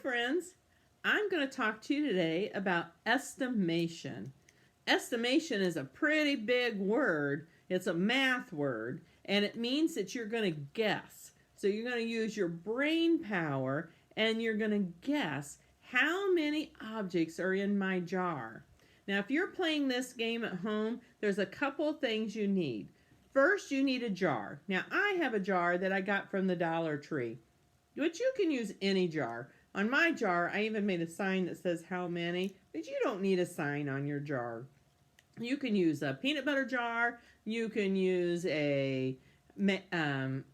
friends. I'm going to talk to you today about estimation. Estimation is a pretty big word. It's a math word, and it means that you're going to guess. So you're going to use your brain power, and you're going to guess how many objects are in my jar. Now, if you're playing this game at home, there's a couple things you need. First, you need a jar. Now, I have a jar that I got from the Dollar Tree, but you can use any jar. On my jar, I even made a sign that says how many, but you don't need a sign on your jar. You can use a peanut butter jar. You can use a mayonnaise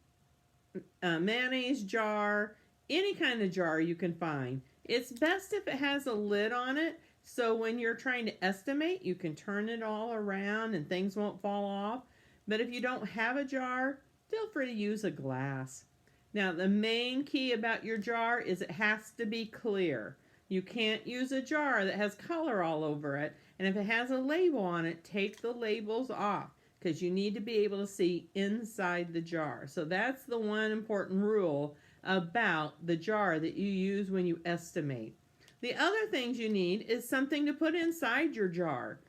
jar. Any kind of jar you can find. It's best if it has a lid on it, so when you're trying to estimate, you can turn it all around and things won't fall off. But if you don't have a jar, feel free to use a glass. Now, the main key about your jar is it has to be clear. You can't use a jar that has color all over it. And if it has a label on it, take the labels off because you need to be able to see inside the jar. So that's the one important rule about the jar that you use when you estimate. The other things you need is something to put inside your jar.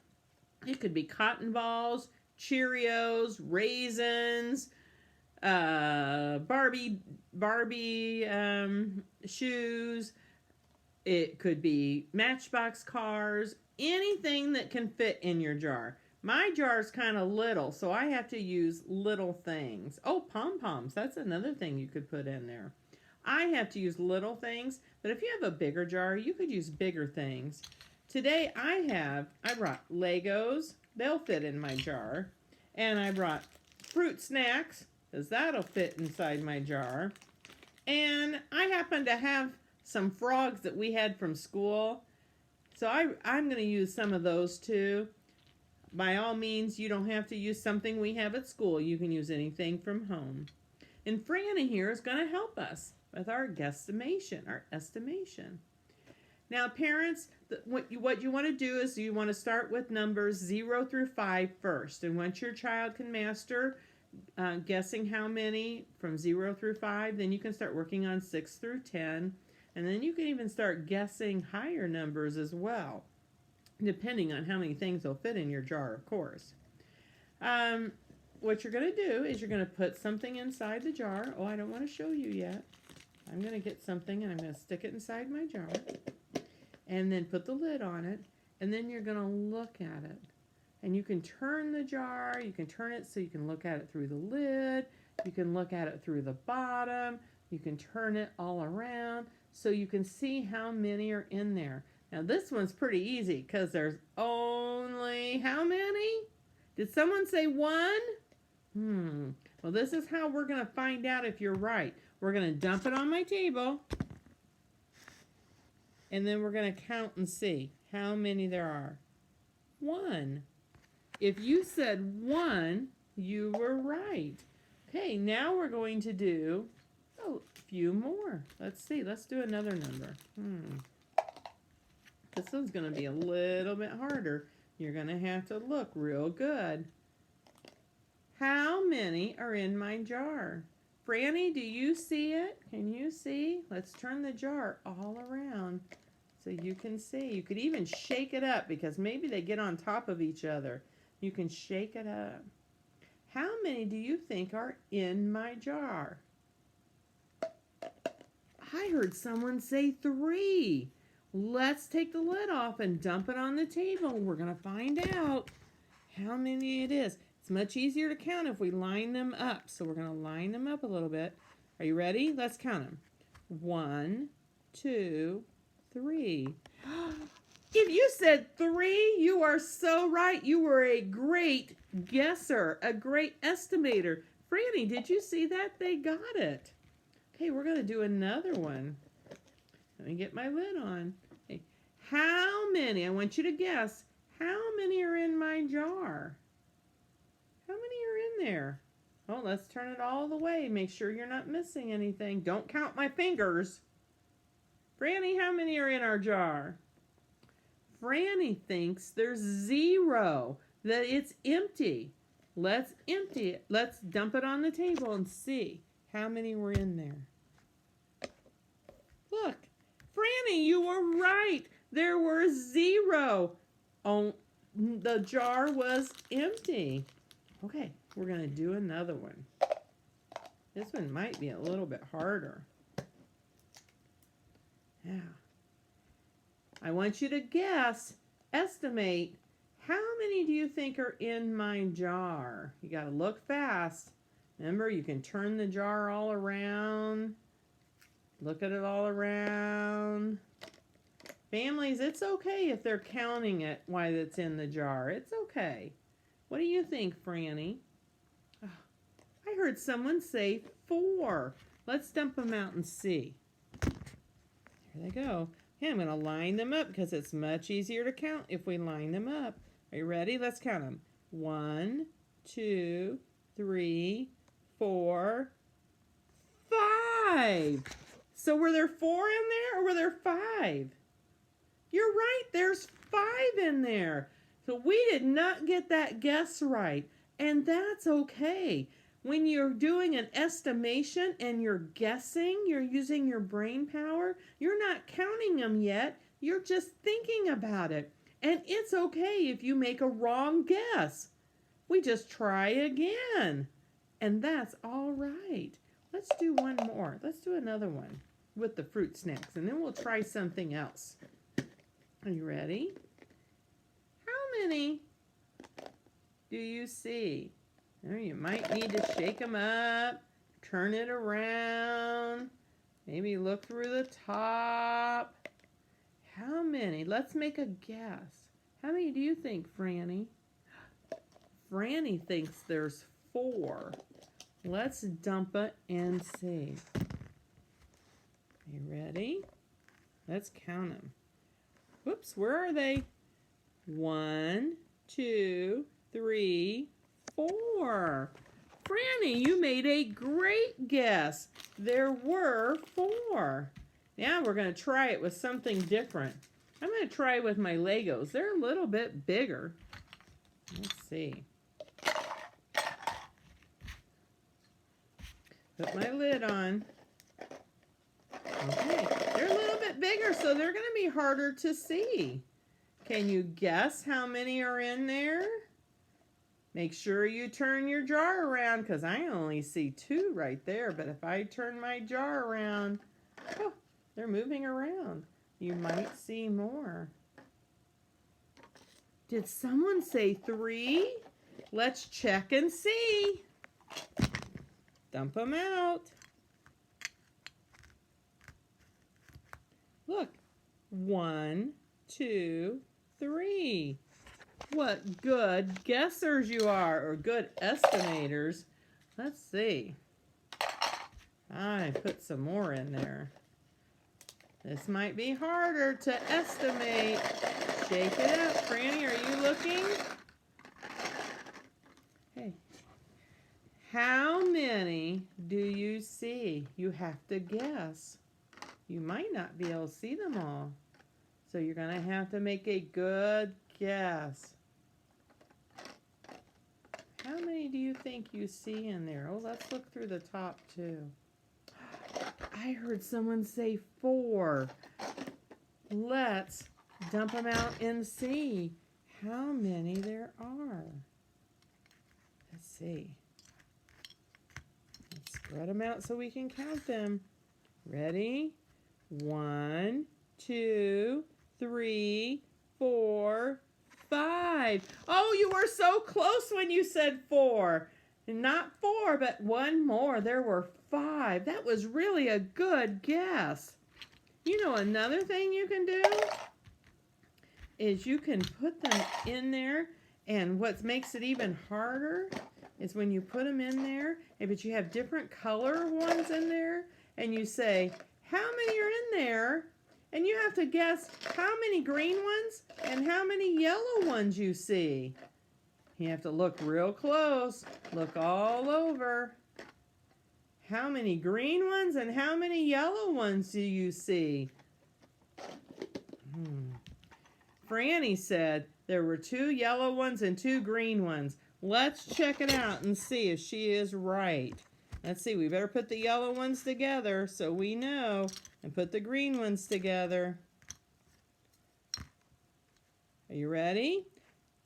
It could be cotton balls, Cheerios, raisins, Barbie shoes. It could be Matchbox cars, anything that can fit in your jar. My jar is kind of little, so I have to use little things. Oh, pom-poms, that's another thing you could put in there. I have to use little things, but if you have a bigger jar, you could use bigger things. Today I brought Legos. They'll fit in my jar. And I brought fruit snacks, because that'll fit inside my jar. And I happen to have some frogs that we had from school. So I'm going to use some of those too. By all means, you don't have to use something we have at school. You can use anything from home. And Franny here is going to help us with our guesstimation, our estimation. Now, parents, what you want to do is you want to start with numbers 0 through 5 first. And once your child can master guessing how many from 0 through 5, then you can start working on 6 through 10. And then you can even start guessing higher numbers as well, depending on how many things will fit in your jar, of course. What you're going to do is you're going to put something inside the jar. Oh, I don't want to show you yet. I'm going to get something and I'm going to stick it inside my jar. And then put the lid on it. And then you're going to look at it. And you can turn the jar. You can turn it so you can look at it through the lid. You can look at it through the bottom. You can turn it all around so you can see how many are in there. Now this one's pretty easy because there's only how many? Did someone say 1? Well, this is how we're going to find out if you're right. We're going to dump it on my table. And then we're going to count and see how many there are. 1. If you said 1, you were right. Okay, now we're going to do a few more. Let's see. Let's do another number. This one's going to be a little bit harder. You're going to have to look real good. How many are in my jar? Franny, do you see it? Can you see? Let's turn the jar all around so you can see. You could even shake it up because maybe they get on top of each other. You can shake it up. How many do you think are in my jar? I heard someone say 3. Let's take the lid off and dump it on the table. We're going to find out how many it is. It's much easier to count if we line them up. So we're going to line them up a little bit. Are you ready? Let's count them. 1, 2, 3. If you said 3, you are so right. You were a great guesser, a great estimator. Franny, did you see that? They got it. Okay, we're going to do another one. Let me get my lid on. Okay. How many, I want you to guess, how many are in my jar? How many are in there? Oh, let's turn it all the way. Make sure you're not missing anything. Don't count my fingers. Franny, how many are in our jar? Franny thinks there's 0, that it's empty. Let's empty it. Let's dump it on the table and see how many were in there. Look, Franny were right. There were 0. Oh, the jar was empty. Okay, we're going to do another one. This one might be a little bit harder. Yeah. I want you to guess, estimate, how many do you think are in my jar? You got to look fast. Remember, you can turn the jar all around. Look at it all around. Families, it's okay if they're counting it while it's in the jar. It's okay. What do you think, Franny? Oh, I heard someone say 4. Let's dump them out and see. Here they go. Okay, I'm going to line them up because it's much easier to count if we line them up. Are you ready? Let's count them. 1, 2, 3, 4, 5. So were there 4 in there or were there 5? You're right, there's 5 in there. So we did not get that guess right, and that's okay. When you're doing an estimation and you're guessing, you're using your brain power, you're not counting them yet, you're just thinking about it. And it's okay if you make a wrong guess. We just try again. And that's all right. Let's do one more. Let's do another one with the fruit snacks, and then we'll try something else. Are you ready? How many do you see? Now you might need to shake them up, turn it around, maybe look through the top. How many? Let's make a guess. How many do you think, Franny? Franny thinks there's 4. Let's dump it and see. You ready? Let's count them. Whoops, where are they? 1, 2, 3, 4. Franny, you made a great guess. There were 4. Now we're going to try it with something different. I'm going to try with my Legos. They're a little bit bigger. Let's see. Put my lid on. Okay, they're a little bit bigger, so they're going to be harder to see. Can you guess how many are in there? Make sure you turn your jar around, because I only see 2 right there. But if I turn my jar around, oh, they're moving around. You might see more. Did someone say 3? Let's check and see. Dump them out. Look, 1, 2, 3. What good guessers you are, or good estimators. Let's see. I put some more in there. This might be harder to estimate. Shake it up. Franny, are you looking? Hey. How many do you see? You have to guess. You might not be able to see them all. So you're going to have to make a good guess. How many do you think you see in there? Oh, let's look through the top too. I heard someone say 4. Let's dump them out and see how many there are. Let's see. Let's spread them out so we can count them. Ready? 1, 2, 3, 4, 5. Oh, you were so close when you said 4. Not 4, but one more. There were 5. That was really a good guess. You know, another thing you can do is you can put them in there, and what makes it even harder is when you put them in there, but you have different color ones in there, and you say, how many are in there? And you have to guess how many green ones and how many yellow ones you see. You have to look real close. Look all over. How many green ones and how many yellow ones do you see? Franny said there were 2 yellow ones and 2 green ones. Let's check it out and see if she is right. Let's see, we better put the yellow ones together so we know, and put the green ones together. Are you ready?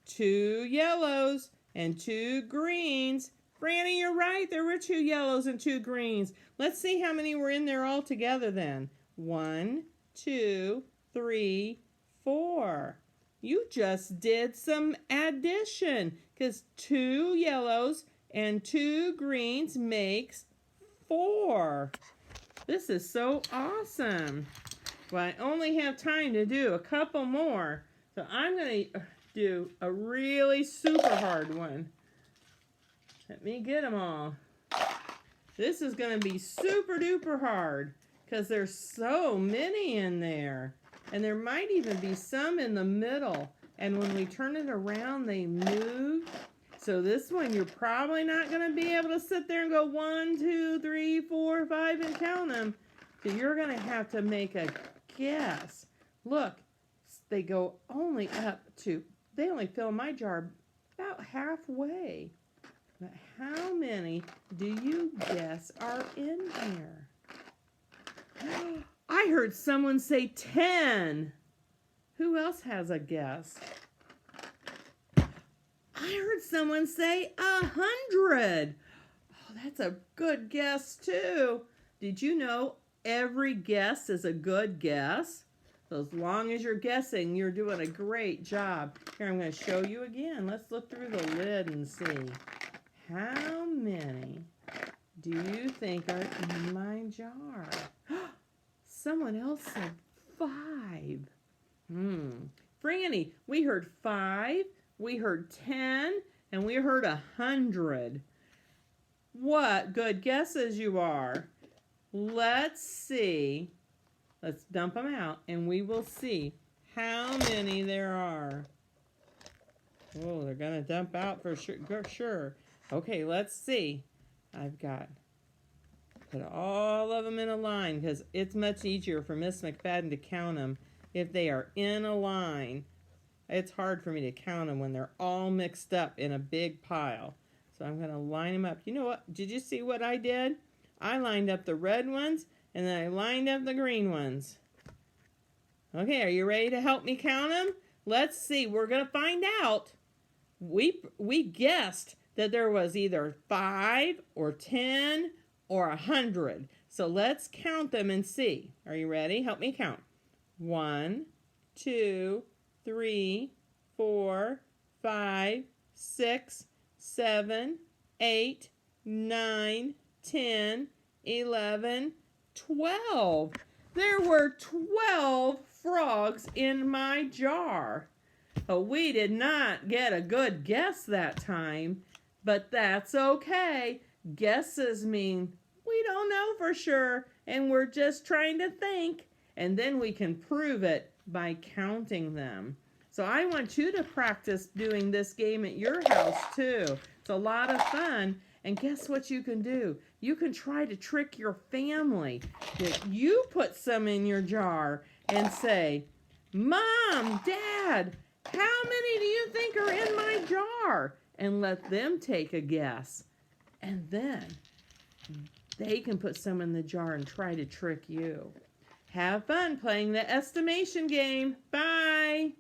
2 yellows and 2 greens. Franny, you're right. There were 2 yellows and 2 greens. Let's see how many were in there all together then. 1, 2, 3, 4. You just did some addition because 2 yellows and 2 greens makes 4. This is so awesome. Well, I only have time to do a couple more. So I'm going to do a really super hard one. Let me get them all. This is going to be super duper hard because there's so many in there. And there might even be some in the middle. And when we turn it around, they move. So this one, you're probably not going to be able to sit there and go 1, 2, 3, 4, 5 and count them. So you're going to have to make a guess. Look, they go only up to, they only fill my jar about halfway. But how many do you guess are in here? I heard someone say 10. Who else has a guess? I heard someone say 100. Oh, that's a good guess too. Did you know every guess is a good guess? So as long as you're guessing, you're doing a great job. Here, I'm going to show you again. Let's look through the lid and see. How many do you think are in my jar? Someone else said 5. Franny, we heard 5, we heard 10, and we heard 100. What good guesses you are. Let's see. Let's dump them out, and we will see how many there are. Oh, they're going to dump out for sure. Okay, let's see. I've got put all of them in a line because it's much easier for Miss McFadin to count them if they are in a line. It's hard for me to count them when they're all mixed up in a big pile. So I'm going to line them up. You know what? Did you see what I did? I lined up the red ones and then I lined up the green ones. Okay, are you ready to help me count them? Let's see. We're going to find out. We guessed that there was either 5 or 10 or 100. So let's count them and see. Are you ready? Help me count. 1, 2, 3, 4, 5, 6, 7, 8, 9, 10, 11, 12. There were 12 frogs in my jar. Oh, we did not get a good guess that time, but that's okay. Guesses mean we don't know for sure, and we're just trying to think, and then we can prove it by counting them. So I want you to practice doing this game at your house too. It's a lot of fun, and guess what you can do? You can try to trick your family that you put some in your jar and say, Mom, Dad, how many do you think are in my jar? And let them take a guess. And then they can put some in the jar and try to trick you. Have fun playing the estimation game. Bye.